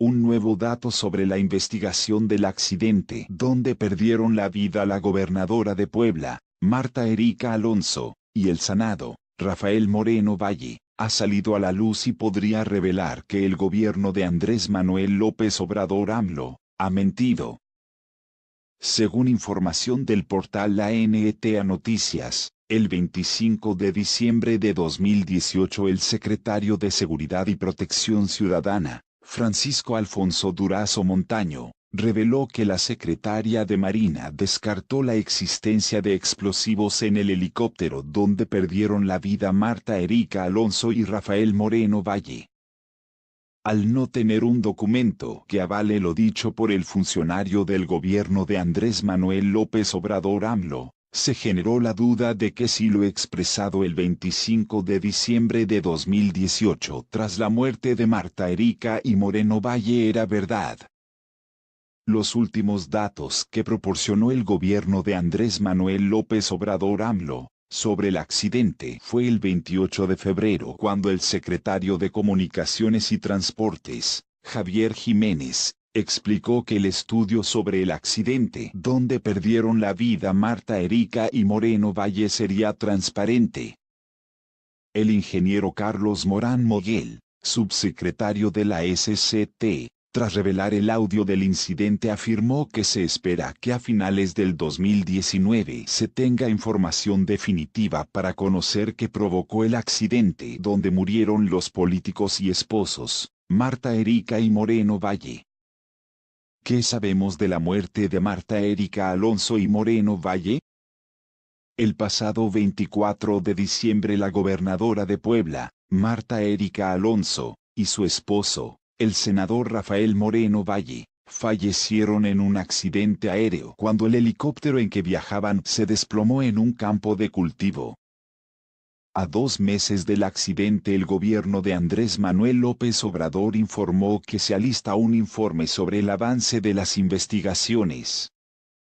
un nuevo dato sobre la investigación del accidente donde perdieron la vida la gobernadora de Puebla, Marta Erika Alonso, y el sanado, Rafael Moreno Valle, ha salido a la luz y podría revelar que el gobierno de Andrés Manuel López Obrador AMLO ha mentido. Según información del portal La NTA Noticias, el 25 de diciembre de 2018 el secretario de Seguridad y Protección Ciudadana, Francisco Alfonso Durazo Montaño, reveló que la secretaria de Marina descartó la existencia de explosivos en el helicóptero donde perdieron la vida Marta Erika Alonso y Rafael Moreno Valle. Al no tener un documento que avale lo dicho por el funcionario del gobierno de Andrés Manuel López Obrador AMLO, se generó la duda de que si lo expresado el 25 de diciembre de 2018 tras la muerte de Marta Erika y Moreno Valle era verdad. Los últimos datos que proporcionó el gobierno de Andrés Manuel López Obrador AMLO sobre el accidente fue el 28 de febrero cuando el secretario de Comunicaciones y Transportes, Javier Jiménez, explicó que el estudio sobre el accidente donde perdieron la vida Marta Erika y Moreno Valle sería transparente. El ingeniero Carlos Morán Moguel, subsecretario de la SCT, tras revelar el audio del incidente afirmó que se espera que a finales del 2019 se tenga información definitiva para conocer qué provocó el accidente donde murieron los políticos y esposos, Marta Erika y Moreno Valle. ¿Qué sabemos de la muerte de Marta Erika Alonso y Moreno Valle? El pasado 24 de diciembre la gobernadora de Puebla, Marta Erika Alonso, y su esposo, el senador Rafael Moreno Valle, fallecieron en un accidente aéreo cuando el helicóptero en que viajaban se desplomó en un campo de cultivo. A 2 meses del accidente el gobierno de Andrés Manuel López Obrador informó que se alista un informe sobre el avance de las investigaciones.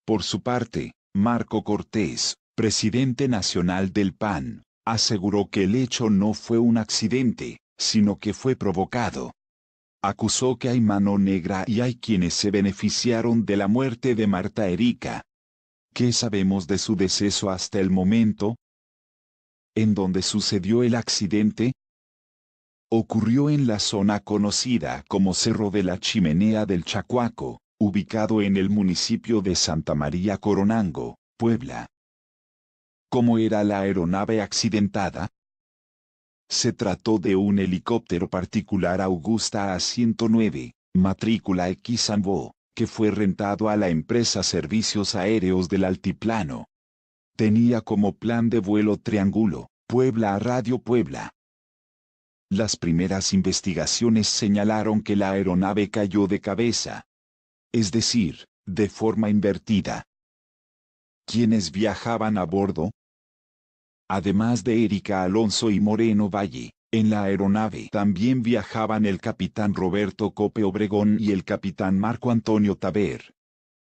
Por su parte, Marco Cortés, presidente nacional del PAN, aseguró que el hecho no fue un accidente, sino que fue provocado. Acusó que hay mano negra y hay quienes se beneficiaron de la muerte de Marta Erika. ¿Qué sabemos de su deceso hasta el momento? ¿En dónde sucedió el accidente? Ocurrió en la zona conocida como Cerro de la Chimenea del Chacuaco, ubicado en el municipio de Santa María Coronango, Puebla. ¿Cómo era la aeronave accidentada? Se trató de un helicóptero particular Augusta A109, matrícula XAMBO, que fue rentado a la empresa Servicios Aéreos del Altiplano. Tenía como plan de vuelo Triángulo, Puebla a Radio Puebla. Las primeras investigaciones señalaron que la aeronave cayó de cabeza, es decir, de forma invertida. ¿Quiénes viajaban a bordo? Además de Erika Alonso y Moreno Valle, en la aeronave también viajaban el capitán Roberto Cope Obregón y el capitán Marco Antonio Taber.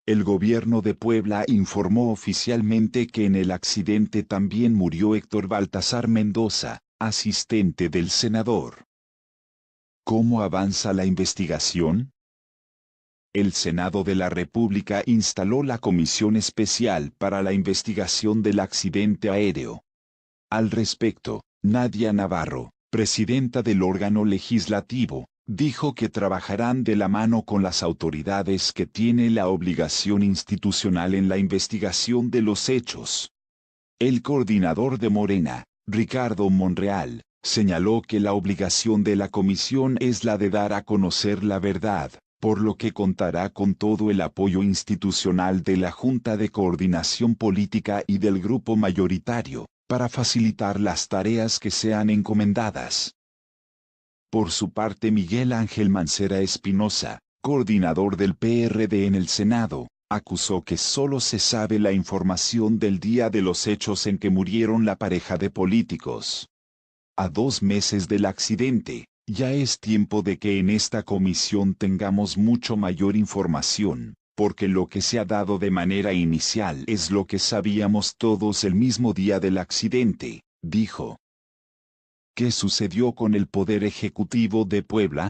El gobierno de Puebla informó oficialmente que en el accidente también murió Héctor Baltasar Mendoza, asistente del senador. ¿Cómo avanza la investigación? El Senado de la República instaló la Comisión Especial para la Investigación del Accidente Aéreo. Al respecto, Nadia Navarro, presidenta del órgano legislativo, dijo que trabajarán de la mano con las autoridades que tienen la obligación institucional en la investigación de los hechos. El coordinador de Morena, Ricardo Monreal, señaló que la obligación de la comisión es la de dar a conocer la verdad, por lo que contará con todo el apoyo institucional de la Junta de Coordinación Política y del Grupo Mayoritario, para facilitar las tareas que sean encomendadas. Por su parte Miguel Ángel Mancera Espinosa, coordinador del PRD en el Senado, acusó que solo se sabe la información del día de los hechos en que murieron la pareja de políticos. A 2 meses del accidente, ya es tiempo de que en esta comisión tengamos mucho mayor información, porque lo que se ha dado de manera inicial es lo que sabíamos todos el mismo día del accidente, dijo. ¿Qué sucedió con el Poder Ejecutivo de Puebla?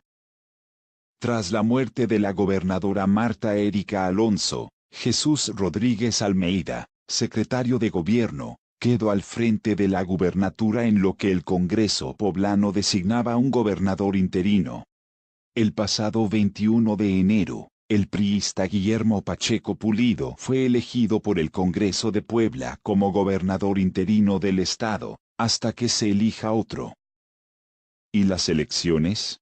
Tras la muerte de la gobernadora Marta Erika Alonso, Jesús Rodríguez Almeida, secretario de Gobierno, quedó al frente de la gubernatura en lo que el Congreso poblano designaba un gobernador interino. El pasado 21 de enero, el priista Guillermo Pacheco Pulido fue elegido por el Congreso de Puebla como gobernador interino del estado, hasta que se elija otro. ¿Y las elecciones?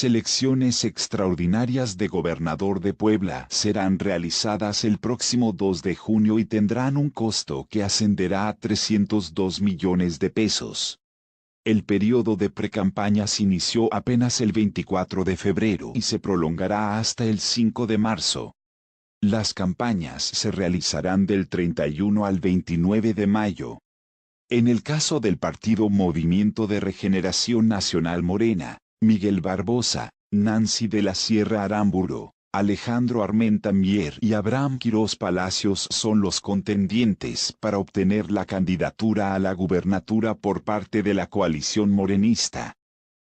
Elecciones extraordinarias de gobernador de Puebla serán realizadas el próximo 2 de junio y tendrán un costo que ascenderá a 302 millones de pesos. El periodo de precampañas inició apenas el 24 de febrero y se prolongará hasta el 5 de marzo. Las campañas se realizarán del 31 al 29 de mayo. En el caso del partido Movimiento de Regeneración Nacional Morena, Miguel Barbosa, Nancy de la Sierra Aramburo, Alejandro Armenta Mier y Abraham Quirós Palacios son los contendientes para obtener la candidatura a la gubernatura por parte de la coalición morenista.